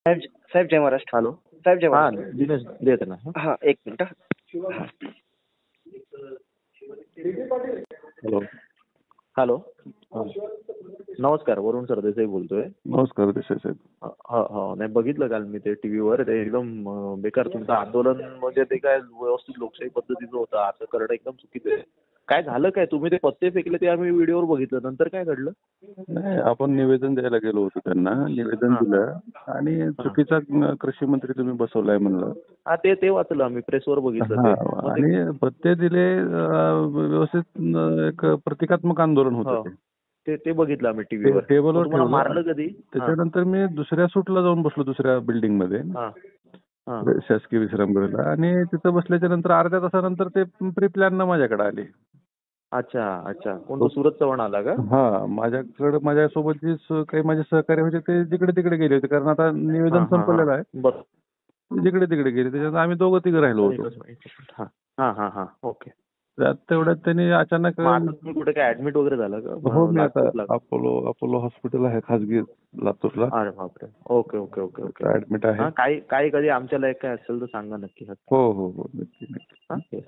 साहेब साहेब जय Maharashtra. Hello. साहेब जय हा महाराष्ट्र. दिनेश देत ना. हां एक मिनिट. हॅलो. हॅलो. हा. नमस्कार, वरुण सरदेसाई बोलतोय. नमस्कार देसाई साहेब. हो नाही बघितलं काल मी ते टीव्हीवर. ते एकदम बेकार तुमचं आंदोलन म्हणजे ते काय व्यवस्थित लोकशाही पद्धतीचं होतं, असं करणं एकदम चुकीचं आहे. काय झालं काय? तुम्ही ते पत्ते फेकले ते आम्ही व्हिडिओवर बघितलं, नंतर काय घडलं? नाही, आपण निवेदन द्यायला गेलो होतो त्यांना. निवेदन दिलं आणि चुकीचा कृषी मंत्री तुम्ही बसवलाय म्हणलं. हा ते वाचलं आम्ही, प्रेसवर बघितलं हा, ते. आणि पत्ते दिले. व्यवस्थित एक प्रतिकात्मक आंदोलन होतं ते बघितलं आम्ही टीव्हीवर. टेबलवर तुम्हाला ठेवलं. मारलं कधी? त्याच्यानंतर मी दुसऱ्या सूटला जाऊन बसलो, दुसऱ्या बिल्डिंग मध्ये, शासकीय विश्रामगृहाला. आणि तिथं बसल्याच्या नंतर अर्ध्या तासानंतर ते प्री प्लॅन माझ्याकडे आले. अच्छा अच्छा. कोण तो सूरज चव्हाण आला का? हा, माझ्यासोबत जे काही माझे सहकारी होते ते जिकडे तिकडे गेले होते, कारण आता निवेदन संपलेलं आहे. बरं. जिकडे तिकडे गेले. त्याच्यात आम्ही दोघं तिघं राहिलो होतो. हा ओके. त्यात तेवढ्यात त्यांनी अचानक. तुम्ही कुठे काय ऍडमिट वगैरे झालं का? हो, मी आता अपोलो हॉस्पिटल आहे खासगी लातूरला. अरे बापरे. Okay okay okay okay. Admit आहे. काही कधी आमच्या लायक काय असेल तर सांगा नक्की. हो, नक्की.